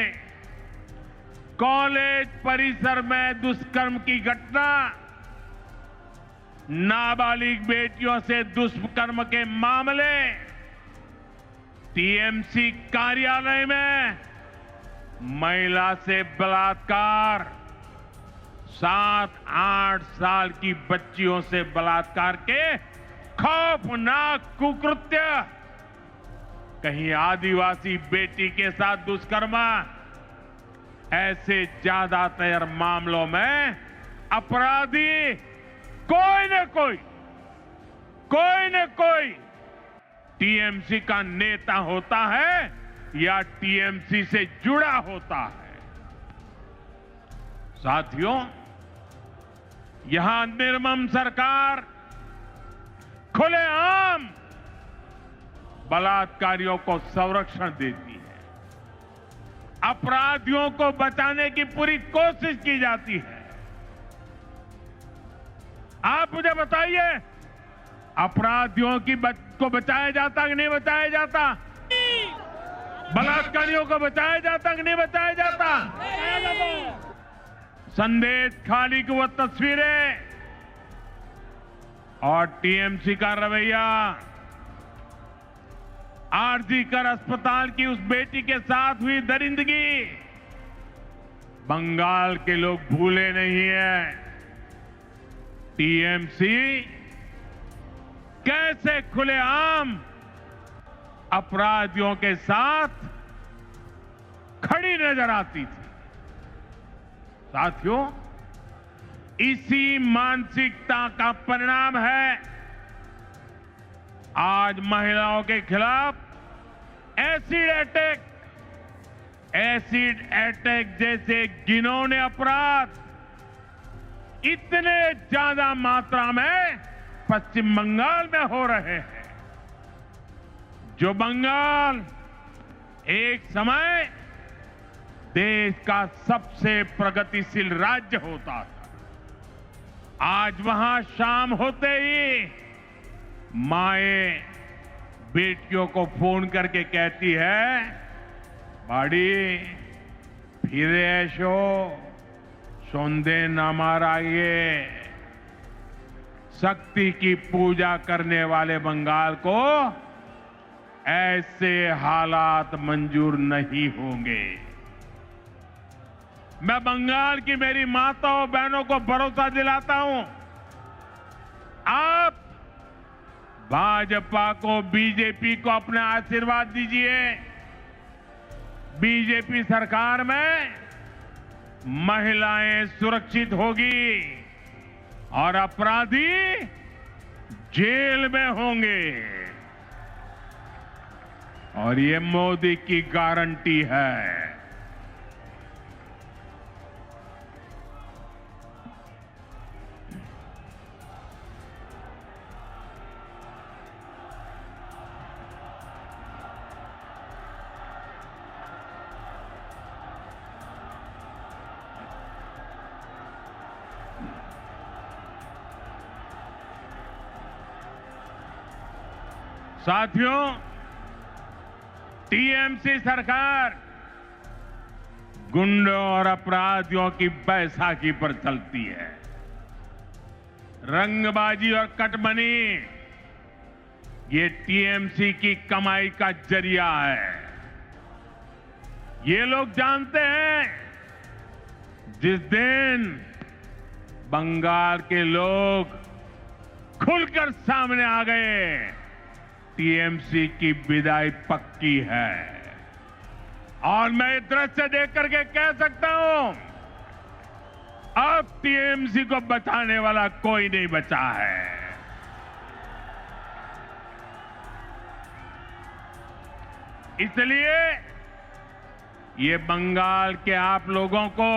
S4: कॉलेज परिसर में दुष्कर्म की घटना, नाबालिग बेटियों से दुष्कर्म के मामले, टीएमसी कार्यालय में महिला से बलात्कार, 7-8 साल की बच्चियों से बलात्कार के खौफनाक कुकृत्य, कहीं आदिवासी बेटी के साथ दुष्कर्म, ऐसे ज्यादातर मामलों में अपराधी कोई न कोई टीएमसी का नेता होता है या टीएमसी से जुड़ा होता है। साथियों, यहां निर्मम सरकार खुलेआम बलात्कारियों को संरक्षण देती है, अपराधियों को बचाने की पूरी कोशिश की जाती है। आप मुझे बताइए, अपराधियों को बचाया जाता कि नहीं बचाया जाता? बलात्कारियों को बचाया जाता कि नहीं बचाया जाता? संदेश खाली की वो तस्वीरें और टीएमसी का रवैया, आरजीकर अस्पताल की उस बेटी के साथ हुई दरिंदगी, बंगाल के लोग भूले नहीं है। टीएमसी कैसे खुलेआम अपराधियों के साथ खड़ी नजर आती थी। साथियों, इसी मानसिकता का परिणाम है आज महिलाओं के खिलाफ एसिड अटैक जैसे घिनौने अपराध इतने ज्यादा मात्रा में पश्चिम बंगाल में हो रहे हैं। जो बंगाल एक समय देश का सबसे प्रगतिशील राज्य होता था, आज वहां शाम होते ही माएं बेटियों को फोन करके कहती है, बाड़ी फिर ऐशो सौंदे न माराइए। शक्ति की पूजा करने वाले बंगाल को ऐसे हालात मंजूर नहीं होंगे। मैं बंगाल की मेरी माताओं बहनों को भरोसा दिलाता हूं, आप भाजपा को, बीजेपी को अपना आशीर्वाद दीजिए। बीजेपी सरकार में महिलाएं सुरक्षित होगी और अपराधी जेल में होंगे, और ये मोदी की गारंटी है। साथियों, टीएमसी सरकार गुंडों और अपराधियों की बैसाखी पर चलती है। रंगबाजी और कटमनी ये टीएमसी की कमाई का जरिया है। ये लोग जानते हैं, जिस दिन बंगाल के लोग खुलकर सामने आ गए, टीएमसी की विदाई पक्की है। और मैं इस दृश्य देख करके कह सकता हूं, अब टीएमसी को बचाने वाला कोई नहीं बचा है। इसलिए ये बंगाल के आप लोगों को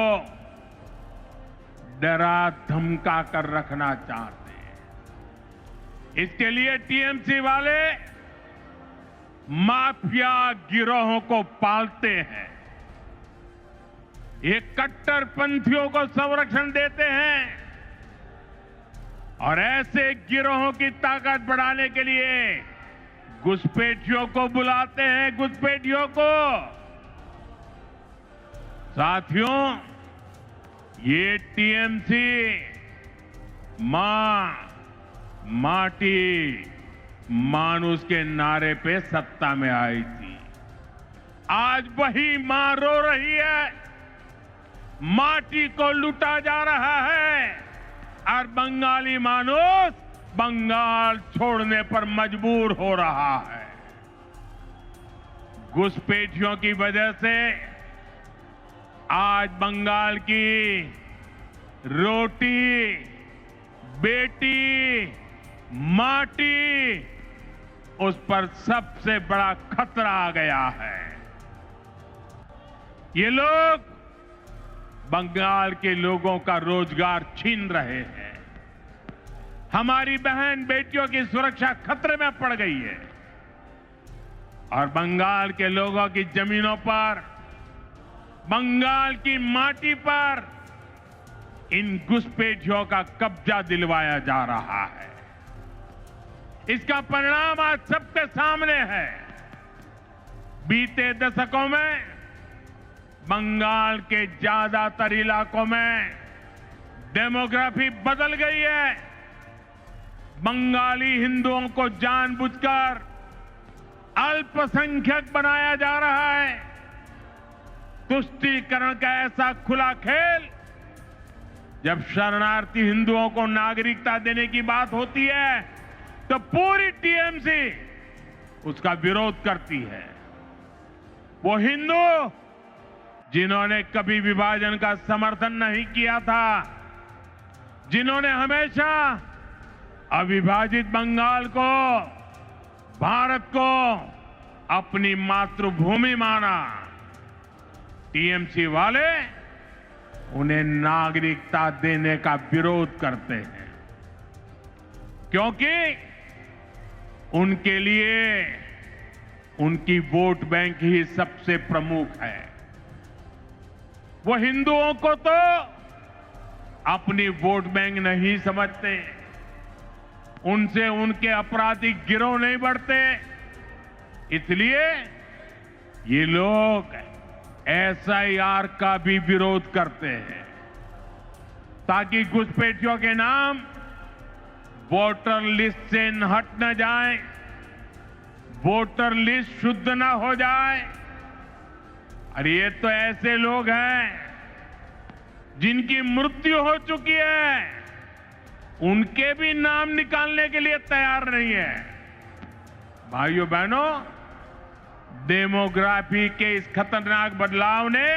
S4: डरा धमका कर रखना चाहते हैं। इसके लिए टीएमसी वाले माफिया गिरोहों को पालते हैं, ये कट्टरपंथियों को संरक्षण देते हैं और ऐसे गिरोहों की ताकत बढ़ाने के लिए घुसपैठियों को बुलाते हैं, घुसपैठियों को। साथियों, ये टीएमसी मां माटी मानुष के नारे पे सत्ता में आई थी। आज वही मां रो रही है, माटी को लूटा जा रहा है और बंगाली मानुष बंगाल छोड़ने पर मजबूर हो रहा है। घुसपैठियों की वजह से आज बंगाल की रोटी, बेटी, माटी, उस पर सबसे बड़ा खतरा आ गया है। ये लोग बंगाल के लोगों का रोजगार छीन रहे हैं। हमारी बहन बेटियों की सुरक्षा खतरे में पड़ गई है और बंगाल के लोगों की जमीनों पर, बंगाल की माटी पर इन घुसपैठियों का कब्जा दिलवाया जा रहा है। इसका परिणाम आज सबके सामने है। बीते दशकों में बंगाल के ज्यादातर इलाकों में डेमोग्राफी बदल गई है। बंगाली हिंदुओं को जानबूझकर अल्पसंख्यक बनाया जा रहा है। तुष्टीकरण का ऐसा खुला खेल, जब शरणार्थी हिंदुओं को नागरिकता देने की बात होती है तो पूरी टीएमसी उसका विरोध करती है। वो हिंदू जिन्होंने कभी विभाजन का समर्थन नहीं किया था, जिन्होंने हमेशा अविभाजित बंगाल को, भारत को अपनी मातृभूमि माना, टीएमसी वाले उन्हें नागरिकता देने का विरोध करते हैं, क्योंकि उनके लिए उनकी वोट बैंक ही सबसे प्रमुख है। वो हिंदुओं को तो अपनी वोट बैंक नहीं समझते, उनसे उनके आपराधिक गिरोह नहीं बढ़ते, इसलिए ये लोग एसआईआर का भी विरोध करते हैं ताकि घुसपैठियों के नाम वोटर लिस्ट से हट न जाए, वोटर लिस्ट शुद्ध न हो जाए। और ये तो ऐसे लोग हैं जिनकी मृत्यु हो चुकी है, उनके भी नाम निकालने के लिए तैयार नहीं है। भाइयों बहनों, डेमोग्राफी के इस खतरनाक बदलाव ने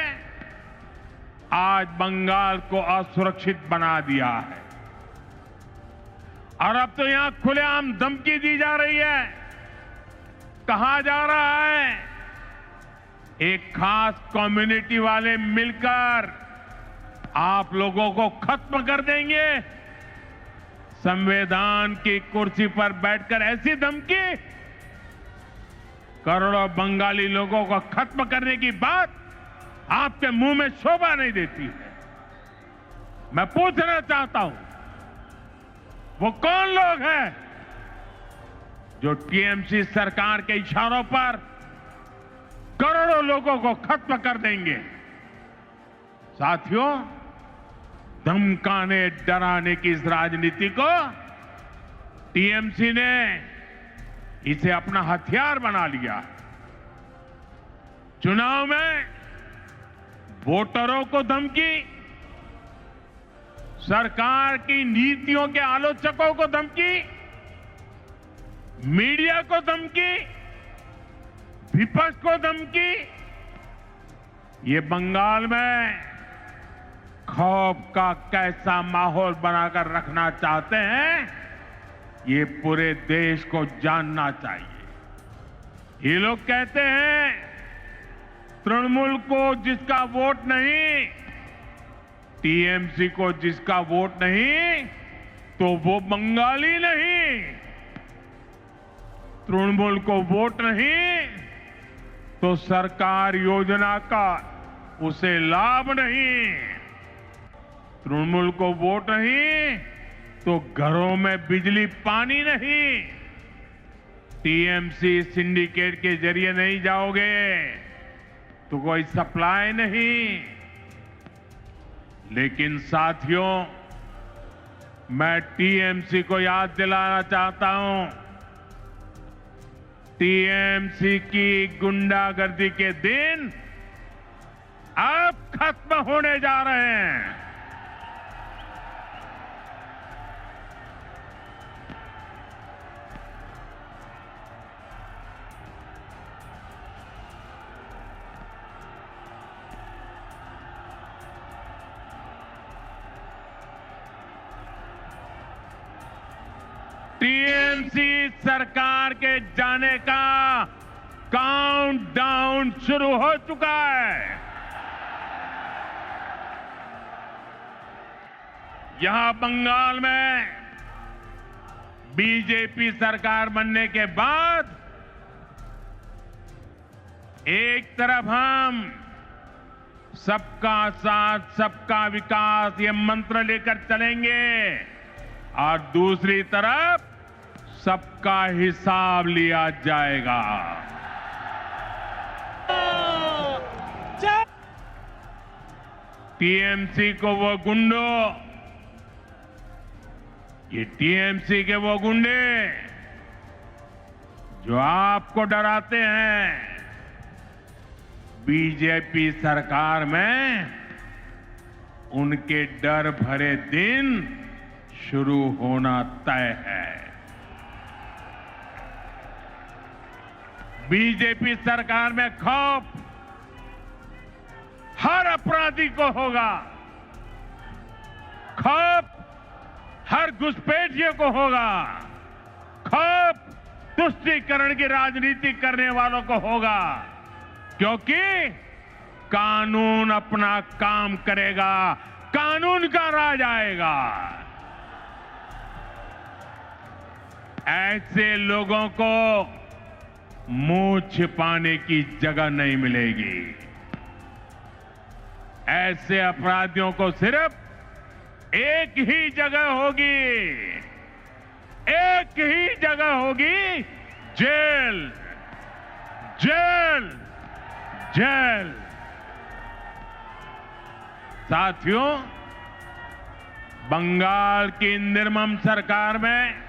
S4: आज बंगाल को असुरक्षित बना दिया है और अब तो यहां खुलेआम धमकी दी जा रही है। कहा जा रहा है एक खास कम्युनिटी वाले मिलकर आप लोगों को खत्म कर देंगे। संविधान की कुर्सी पर बैठकर ऐसी धमकी, करोड़ों बंगाली लोगों को खत्म करने की बात आपके मुंह में शोभा नहीं देती है। मैं पूछना चाहता हूं, वो कौन लोग हैं जो टीएमसी सरकार के इशारों पर करोड़ों लोगों को खत्म कर देंगे? साथियों, धमकाने डराने की इस राजनीति को टीएमसी ने इसे अपना हथियार बना लिया। चुनाव में वोटरों को धमकी, सरकार की नीतियों के आलोचकों को धमकी, मीडिया को धमकी, विपक्ष को धमकी। ये बंगाल में खौफ का कैसा माहौल बनाकर रखना चाहते हैं, ये पूरे देश को जानना चाहिए। ये लोग कहते हैं तृणमूल को जिसका वोट नहीं, टीएमसी को जिसका वोट नहीं, तो वो बंगाली नहीं। तृणमूल को वोट नहीं तो सरकार योजना का उसे लाभ नहीं। तृणमूल को वोट नहीं तो घरों में बिजली पानी नहीं। टीएमसी सिंडिकेट के जरिए नहीं जाओगे तो कोई सप्लाई नहीं। लेकिन साथियों, मैं टीएमसी को याद दिलाना चाहता हूं, टीएमसी की गुंडागर्दी के दिन अब खत्म होने जा रहे हैं। टीएमसी सरकार के जाने का काउंटडाउन शुरू हो चुका है। यहां बंगाल में बीजेपी सरकार बनने के बाद एक तरफ हम सबका साथ सबका विकास ये मंत्र लेकर चलेंगे और दूसरी तरफ सबका हिसाब लिया जाएगा। टीएमसी को वो गुंडों, ये टीएमसी के वो गुंडे जो आपको डराते हैं, बीजेपी सरकार में उनके डर भरे दिन शुरू होना तय है। बीजेपी सरकार में खौफ हर अपराधी को होगा, खौफ हर घुसपैठियों को होगा, खौफ तुष्टीकरण की राजनीति करने वालों को होगा, क्योंकि कानून अपना काम करेगा, कानून का राज आएगा। ऐसे लोगों को मुंह छिपाने की जगह नहीं मिलेगी। ऐसे अपराधियों को सिर्फ एक ही जगह होगी, एक ही जगह होगी, जेल, जेल, जेल। साथियों, बंगाल की निर्मम सरकार में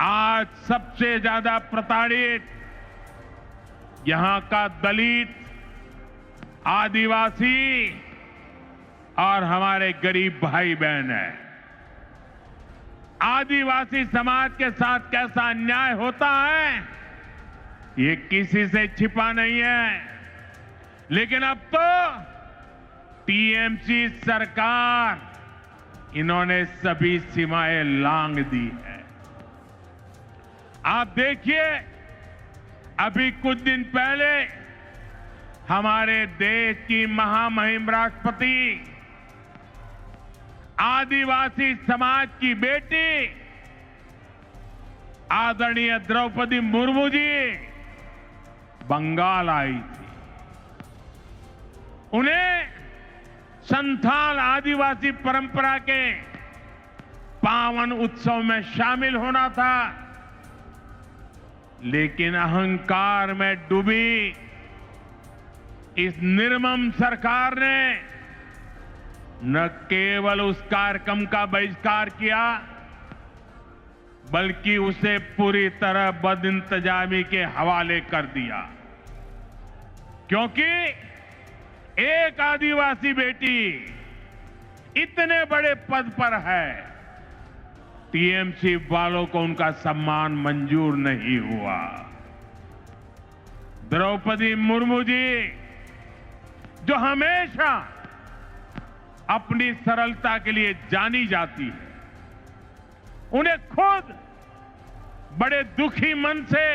S4: आज सबसे ज्यादा प्रताड़ित यहां का दलित, आदिवासी और हमारे गरीब भाई बहन है। आदिवासी समाज के साथ कैसा अन्याय होता है ये किसी से छिपा नहीं है, लेकिन अब तो टीएमसी सरकार इन्होंने सभी सीमाएं लांघ दी है। आप देखिए, अभी कुछ दिन पहले हमारे देश की महामहिम राष्ट्रपति, आदिवासी समाज की बेटी आदरणीय द्रौपदी मुर्मू जी बंगाल आई थी। उन्हें संथाल आदिवासी परंपरा के पावन उत्सव में शामिल होना था, लेकिन अहंकार में डूबी इस निर्मम सरकार ने न केवल उस कार्यक्रम का बहिष्कार किया, बल्कि उसे पूरी तरह बदइंतजामी के हवाले कर दिया। क्योंकि एक आदिवासी बेटी इतने बड़े पद पर है, टीएमसी वालों को उनका सम्मान मंजूर नहीं हुआ। द्रौपदी मुर्मू जी, जो हमेशा अपनी सरलता के लिए जानी जाती है, उन्हें खुद बड़े दुखी मन से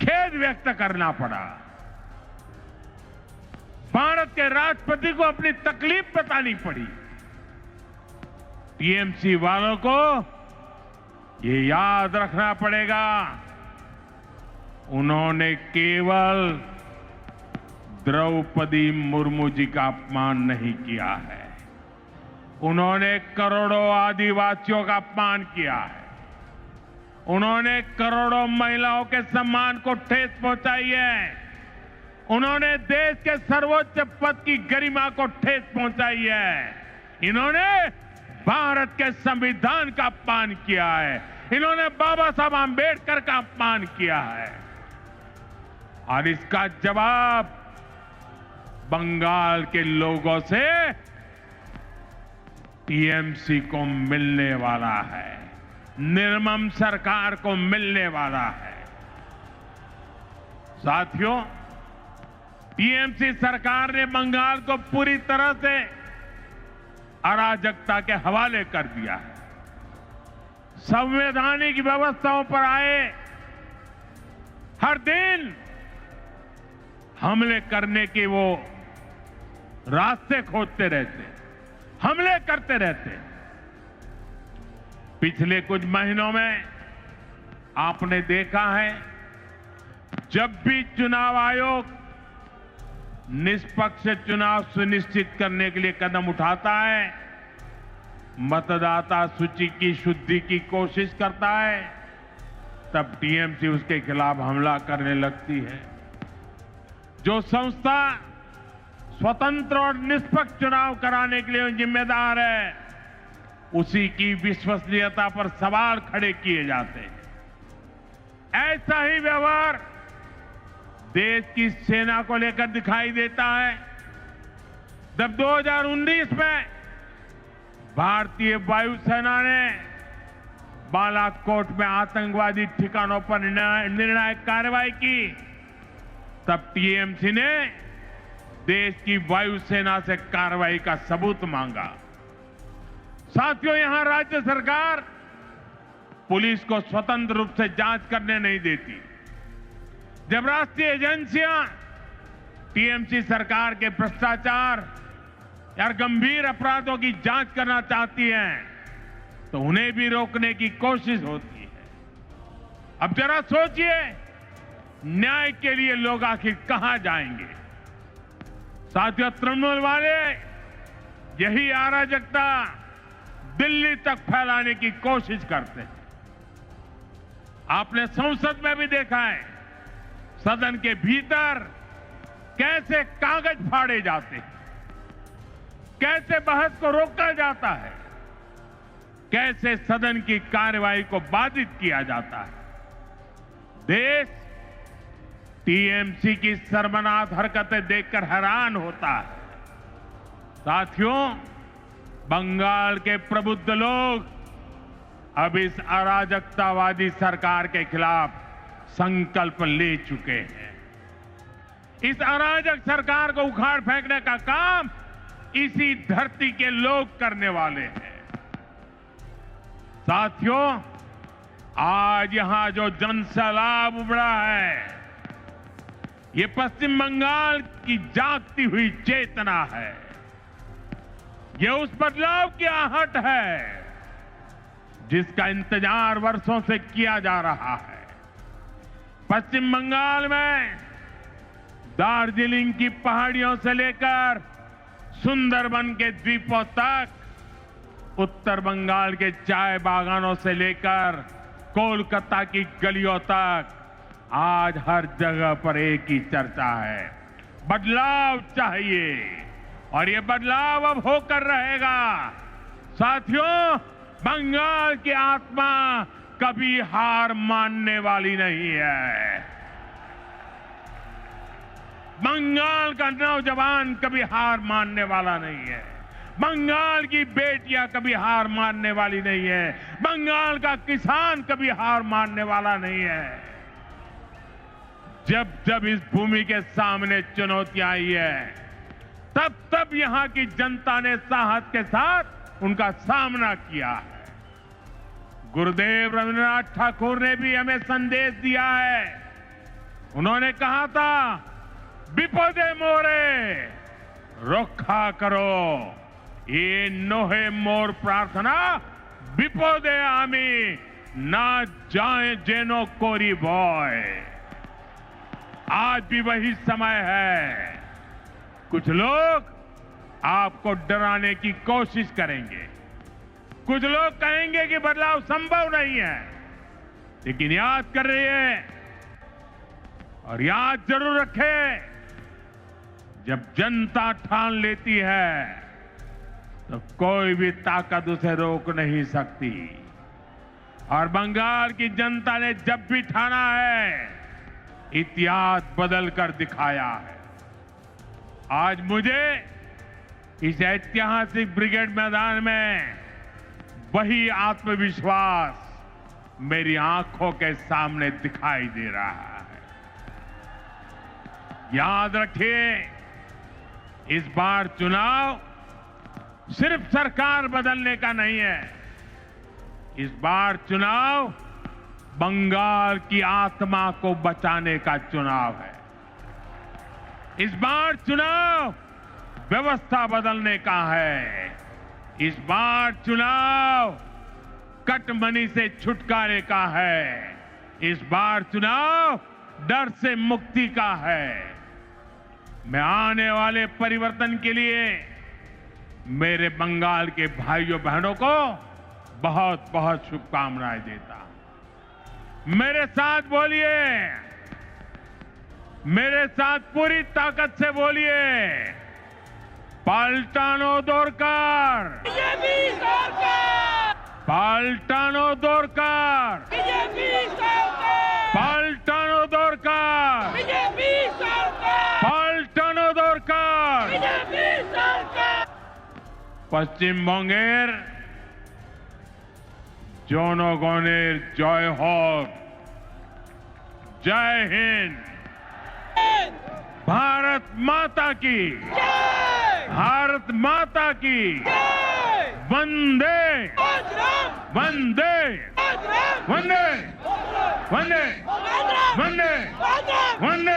S4: खेद व्यक्त करना पड़ा। भारत के राष्ट्रपति को अपनी तकलीफ बतानी पड़ी। टीएमसी वालों को ये याद रखना पड़ेगा, उन्होंने केवल द्रौपदी मुर्मू जी का अपमान नहीं किया है, उन्होंने करोड़ों आदिवासियों का अपमान किया है, उन्होंने करोड़ों महिलाओं के सम्मान को ठेस पहुंचाई है, उन्होंने देश के सर्वोच्च पद की गरिमा को ठेस पहुंचाई है। इन्होंने भारत के संविधान का अपमान किया है। इन्होंने बाबा साहब आंबेडकर का अपमान किया है और इसका जवाब बंगाल के लोगों से टीएमसी को मिलने वाला है, निर्मम सरकार को मिलने वाला है। साथियों, टीएमसी सरकार ने बंगाल को पूरी तरह से अराजकता के हवाले कर दिया है। संवैधानिक व्यवस्थाओं पर आए हर दिन हमले करने के वो रास्ते खोजते रहते, हमले करते रहते। पिछले कुछ महीनों में आपने देखा है, जब भी चुनाव आयोग निष्पक्ष चुनाव सुनिश्चित करने के लिए कदम उठाता है, मतदाता सूची की शुद्धि की कोशिश करता है, तब टीएमसी उसके खिलाफ हमला करने लगती है। जो संस्था स्वतंत्र और निष्पक्ष चुनाव कराने के लिए जिम्मेदार है, उसी की विश्वसनीयता पर सवाल खड़े किए जाते हैं। ऐसा ही व्यवहार देश की सेना को लेकर दिखाई देता है। जब 2019 में भारतीय वायुसेना ने बालाकोट में आतंकवादी ठिकानों पर निर्णायक कार्रवाई की, तब टीएमसी ने देश की वायुसेना से कार्रवाई का सबूत मांगा। साथियों, यहां राज्य सरकार पुलिस को स्वतंत्र रूप से जांच करने नहीं देती। जब राष्ट्रीय एजेंसियां टीएमसी सरकार के भ्रष्टाचार या गंभीर अपराधों की जांच करना चाहती हैं, तो उन्हें भी रोकने की कोशिश होती है। अब जरा सोचिए, न्याय के लिए लोग आखिर कहां जाएंगे? साथियों, तृणमूल वाले यही अराजकता दिल्ली तक फैलाने की कोशिश करते हैं। आपने संसद में भी देखा है, सदन के भीतर कैसे कागज फाड़े जाते हैं, कैसे बहस को रोका जाता है, कैसे सदन की कार्यवाही को बाधित किया जाता है। देश टीएमसी की शर्मनाक हरकतें देखकर हैरान होता है। साथियों, बंगाल के प्रबुद्ध लोग अब इस अराजकतावादी सरकार के खिलाफ संकल्प ले चुके हैं। इस अराजक सरकार को उखाड़ फेंकने का काम इसी धरती के लोग करने वाले हैं। साथियों, आज यहां जो जनसैलाब उमड़ा है, ये पश्चिम बंगाल की जागती हुई चेतना है। ये उस बदलाव की आहट है जिसका इंतजार वर्षों से किया जा रहा है। पश्चिम बंगाल में दार्जिलिंग की पहाड़ियों से लेकर सुंदरबन के द्वीपों तक, उत्तर बंगाल के चाय बागानों से लेकर कोलकाता की गलियों तक, आज हर जगह पर एक ही चर्चा है, बदलाव चाहिए और ये बदलाव अब होकर रहेगा। साथियों, बंगाल की आत्मा कभी हार मानने वाली नहीं है। बंगाल का नौजवान कभी हार मानने वाला नहीं है। बंगाल की बेटियां कभी हार मानने वाली नहीं है। बंगाल का किसान कभी हार मानने वाला नहीं है। जब जब इस भूमि के सामने चुनौतियां आई है, तब तब यहां की जनता ने साहस के साथ उनका सामना किया है। गुरुदेव रविन्द्रनाथ ठाकुर ने भी हमें संदेश दिया है। उन्होंने कहा था, विपदे मोरे रक्षा करो, ये नोहे मोर प्रार्थना विपदे आमी ना जाए जेनो कोरी बॉय। आज भी वही समय है। कुछ लोग आपको डराने की कोशिश करेंगे, कुछ लोग कहेंगे कि बदलाव संभव नहीं है, लेकिन याद कर रही है और याद जरूर रखें, जब जनता ठान लेती है तो कोई भी ताकत उसे रोक नहीं सकती। और बंगाल की जनता ने जब भी ठाना है, इतिहास बदल कर दिखाया है। आज मुझे इस ऐतिहासिक ब्रिगेड मैदान में वही आत्मविश्वास मेरी आंखों के सामने दिखाई दे रहा है। याद रखिए, इस बार चुनाव सिर्फ सरकार बदलने का नहीं है। इस बार चुनाव बंगाल की आत्मा को बचाने का चुनाव है। इस बार चुनाव व्यवस्था बदलने का है। इस बार चुनाव कटमनी से छुटकारे का है। इस बार चुनाव डर से मुक्ति का है। मैं आने वाले परिवर्तन के लिए मेरे बंगाल के भाइयों बहनों को बहुत बहुत शुभकामनाएं देता हूं। मेरे साथ बोलिए, मेरे साथ पूरी ताकत से बोलिए, पाल्टानो दोरकार,
S5: बीजेपी सरकार,
S4: पाल्टानो दोरकार,
S5: बीजेपी सरकार,
S4: पाल्टानो दोरकार,
S5: बीजेपी सरकार,
S4: पाल्टानो दोरकार।
S5: बीजेपी सरकार।
S4: पश्चिम बंगेर জনগণের জয় হোক। जय हिंद। भारत माता की,
S5: जय
S4: भारत माता की।
S5: जय
S4: वंदे
S5: मातरम,
S4: वंदे
S5: मातरम,
S4: वंदे वंदे
S5: मातरम,
S4: वंदे
S5: मातरम,
S4: वंदे